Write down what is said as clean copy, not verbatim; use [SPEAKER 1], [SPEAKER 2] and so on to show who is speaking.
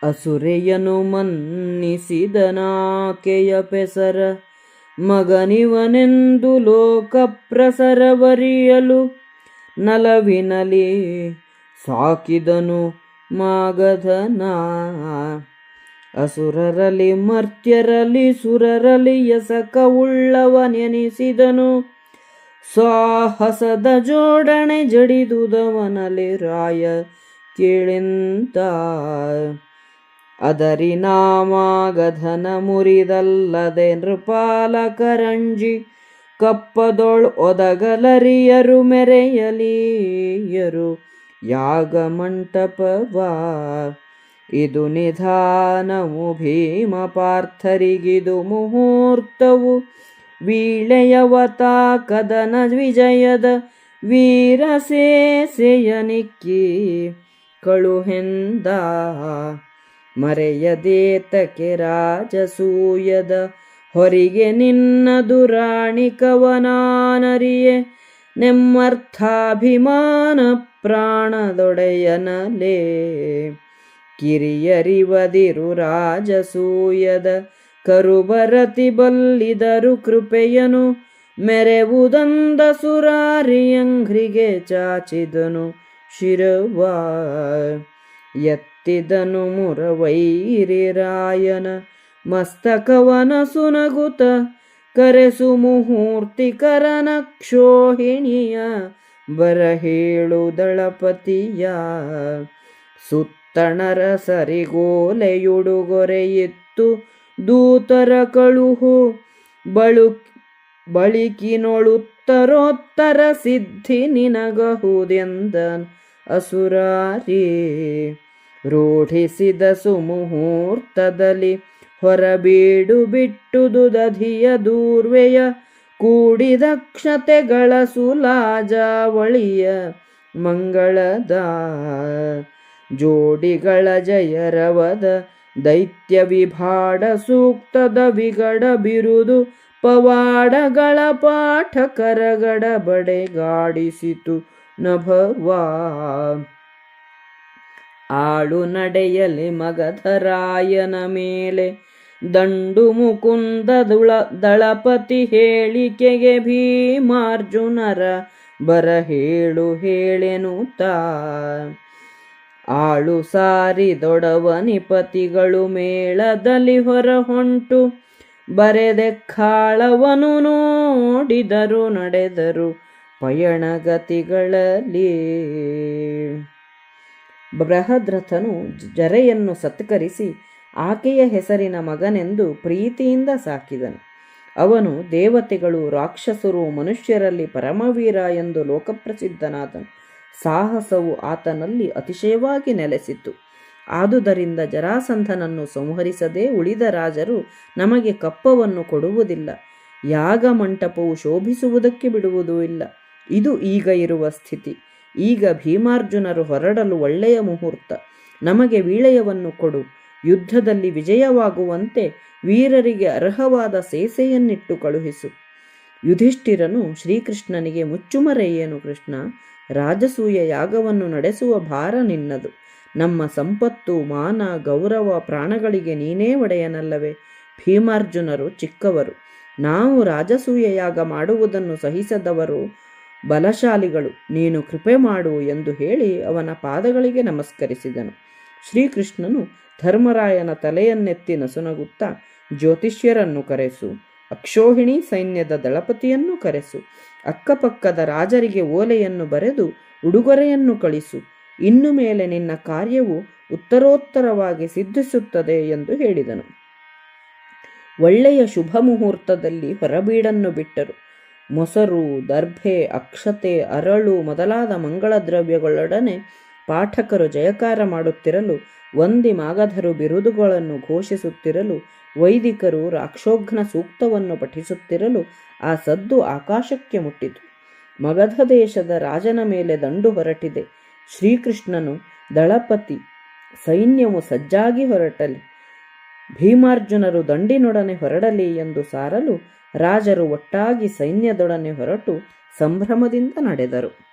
[SPEAKER 1] ಅಸುರೆಯನು ಮನ್ನಿಸಿದನಾಕೆಯ ಪೆಸರ ಮಗನಿವನೆಂದು ಲೋಕಪ್ರಸರವರಿಯಲು ನಲವಿನಲಿ ಸಾಕಿದನು ಮಾಗಧನ. ಅಸುರರಲಿ ಮರ್ತ್ಯರಲಿ ಸುರರಲಿ ಯಸಕವುಳ್ಳವನೆನಿಸಿದನು. ಸಾಹಸದ ಜೋಡಣೆ ಜಡಿದುದವನಲಿ ರಾಯ ಕೇಳೆಂತ. ಅದರಿ ನಾಮಾಗಧನ ಮುರಿದಲ್ಲದೆ ನೃಪಾಲಕರಂಜಿ ಕಪ್ಪದೊಳ್ ಒದಗಲರಿಯರು ಮೆರೆಯಲಿಯರು ಯಾಗ ಮಂಟಪವ. ಇದು ನಿಧಾನವು ಭೀಮ ಪಾರ್ಥರಿಗಿದು ಮುಹೂರ್ತವು. ವೀಳೆಯವತಾ ಕದನ ವಿಜಯದ ವೀರಸೇಸೆಯನಿಕ್ಕಿ ಕಳುಹೆಂದ. ಮರೆಯದೇತಕ್ಕೆ ರಾಜಸೂಯದ ಹೊರಿಗೆ ನಿನ್ನದು ರಾಣಿ ಕವನಾನರಿಯೆ. ನೆಮ್ಮರ್ಥಾಭಿಮಾನ ಪ್ರಾಣದೊಡೆಯನಲೇ ಕಿರಿಯರಿವದಿರು ರಾಜಸೂಯದ ಕರುಬರತಿ ಬಲ್ಲಿದರು ಕೃಪೆಯನು. ಮೆರೆವುದಂದ ಸುರಾರಿಯಂಘ್ರಿಗೆ ಚಾಚಿದನು ಶಿರವ. ಎತ್ತಿದನು ಮುರವೈರಿರಾಯನ ಮಸ್ತಕವನ ಸುನಗುತ. ಕರೆಸು ಮುಹೂರ್ತಿಕರನ ಕ್ಷೋಹಿಣಿಯ ಬರಹೇಳು ದಳಪತಿಯ. ಸುತ್ತಣರ ಸರಿಗೋಲೆಯುಡುಗೊರೆಯಿತ್ತು ದೂತರ ಕಳುಹು. ಬಳಿಕಿನೊಳುತ್ತರೋತ್ತರ ಸಿದ್ಧಿ ನಿನಗಹುದೆಂದ ಅಸುರಾರಿ. ರೂಢಿಸಿದ ಸುಮುಹೂರ್ತದಲ್ಲಿ ಹೊರಬೀಡು ಬಿಟ್ಟುದು ದಧಿಯ ದೂರ್ವೆಯ. ಕೂಡಿದಕ್ಷತೆಗಳ ಸುಲಾಜಾವಳಿಯ ಮಂಗಳದ. ಜೋಡಿಗಳ ಜಯರವದ ದೈತ್ಯ ವಿಭಾಡ ಸೂಕ್ತದ ವಿಗಡ ಬಿರುದು. ಪವಾಡಗಳ ಪಾಠಕರಗಡ ಬಡೆಗಾಡಿಸಿತು ನಭವ. ಆಳು ನಡೆಯಲಿ ಮಗಧರಾಯನ ಮೇಲೆ ದಂಡು ಮುಕುಂದ ದಳಪತಿ ಹೇಳಿಕೆಗೆ ಭೀಮಾರ್ಜುನರ ಬರಹೇಳು ಹೇಳೆನುತ. ಆಳು ಸಾರಿದೊಡವನಿಪತಿಗಳು ಮೇಳದಲ್ಲಿ ಹೊರ ಹೊಂಟು. ಬರೆದೆಕ್ಕಾಳವನು ನೋಡಿದರು ನಡೆದರು ಪಯಣಗತಿಗಳಲ್ಲಿ. ಬೃಹದ್ರಥನು ಜರೆಯನ್ನು ಸತ್ಕರಿಸಿ ಆಕೆಯ ಹೆಸರಿನ ಮಗನೆಂದು ಪ್ರೀತಿಯಿಂದ ಸಾಕಿದನು. ಅವನು ದೇವತೆಗಳು ರಾಕ್ಷಸರು ಮನುಷ್ಯರಲ್ಲಿ ಪರಮವೀರ ಎಂದು ಲೋಕಪ್ರಸಿದ್ಧನಾದನು. ಸಾಹಸವು ಆತನಲ್ಲಿ ಅತಿಶಯವಾಗಿ ನೆಲೆಸಿತು. ಆದುದರಿಂದ ಜರಾಸಂಧನನ್ನು ಸಂಹರಿಸದೆ ಉಳಿದ ರಾಜರು ನಮಗೆ ಕಪ್ಪವನ್ನು ಕೊಡುವುದಿಲ್ಲ. ಯಾಗ ಮಂಟಪವು ಶೋಭಿಸುವುದಕ್ಕೆ ಬಿಡುವುದೂ ಇಲ್ಲ. ಇದು ಈಗ ಇರುವ ಸ್ಥಿತಿ. ಈಗ ಭೀಮಾರ್ಜುನರು ಹೊರಡಲು ಒಳ್ಳೆಯ ಮುಹೂರ್ತ. ನಮಗೆ ವೀಳೆಯವನ್ನು ಕೊಡು. ಯುದ್ಧದಲ್ಲಿ ವಿಜಯವಾಗುವಂತೆ ವೀರರಿಗೆ ಅರ್ಹವಾದ ಸೇಸೆಯನ್ನಿಟ್ಟು ಕಳುಹಿಸು. ಯುಧಿಷ್ಠಿರನು ಶ್ರೀಕೃಷ್ಣನಿಗೆ, ಮುಚ್ಚುಮರೆಯೇನು ಕೃಷ್ಣ? ರಾಜಸೂಯ ಯಾಗವನ್ನು ನಡೆಸುವ ಭಾರ ನಿನ್ನದು. ನಮ್ಮ ಸಂಪತ್ತು, ಮಾನ, ಗೌರವ, ಪ್ರಾಣಗಳಿಗೆ ನೀನೇ ಒಡೆಯನಲ್ಲವೇ? ಭೀಮಾರ್ಜುನರು ಚಿಕ್ಕವರು. ನಾವು ರಾಜಸೂಯ ಯಾಗ ಮಾಡುವುದನ್ನು ಸಹಿಸದವರು ಬಲಶಾಲಿಗಳು. ನೀನು ಕೃಪೆ ಮಾಡು ಎಂದು ಹೇಳಿ ಅವನ ಪಾದಗಳಿಗೆ ನಮಸ್ಕರಿಸಿದನು. ಶ್ರೀಕೃಷ್ಣನು ಧರ್ಮರಾಯನ ತಲೆಯನ್ನೆತ್ತಿ ನಸುನಗುತ್ತಾ, ಜ್ಯೋತಿಷ್ಯರನ್ನು ಕರೆಸು, ಅಕ್ಷೋಹಿಣಿ ಸೈನ್ಯದ ದಳಪತಿಯನ್ನು ಕರೆಸು, ಅಕ್ಕಪಕ್ಕದ ರಾಜರಿಗೆ ಓಲೆಯನ್ನು ಬರೆದು ಉಡುಗೊರೆಯನ್ನು ಕಳಿಸು. ಇನ್ನು ಮೇಲೆ ನಿನ್ನ ಕಾರ್ಯವು ಉತ್ತರೋತ್ತರವಾಗಿ ಸಿದ್ಧಿಸುತ್ತದೆ ಎಂದು ಹೇಳಿದನು. ಒಳ್ಳೆಯ ಶುಭ ಮುಹೂರ್ತದಲ್ಲಿ ಹೊರಬೀಡನ್ನು ಬಿಟ್ಟರು. ಮೊಸರು, ದರ್ಭೆ, ಅಕ್ಷತೆ, ಅರಳು ಮೊದಲಾದ ಮಂಗಳ ದ್ರವ್ಯಗಳೊಡನೆ ಪಾಠಕರು ಜಯಕಾರ ಮಾಡುತ್ತಿರಲು, ವಂದಿ ಮಾಗಧರು ಬಿರುದುಗಳನ್ನು ಘೋಷಿಸುತ್ತಿರಲು, ವೈದಿಕರು ರಾಕ್ಷೋಘ್ನ ಸೂಕ್ತವನ್ನು ಪಠಿಸುತ್ತಿರಲು ಆ ಸದ್ದು ಆಕಾಶಕ್ಕೆ ಮುಟ್ಟಿತು. ಮಗಧ ದೇಶದ ರಾಜನ ಮೇಲೆ ದಂಡು ಹೊರಟಿದೆ. ಶ್ರೀಕೃಷ್ಣನು ದಳಪತಿ ಸೈನ್ಯವು ಸಜ್ಜಾಗಿ ಹೊರಟಲಿ, ಭೀಮಾರ್ಜುನರು ದಂಡಿನೊಡನೆ ಹೊರಡಲಿ ಎಂದು ಸಾರಲು ರಾಜರು ಒಟ್ಟಾಗಿ ಸೈನ್ಯದೊಡನೆ ಹೊರಟು ಸಂಭ್ರಮದಿಂದ ನಡೆದರು.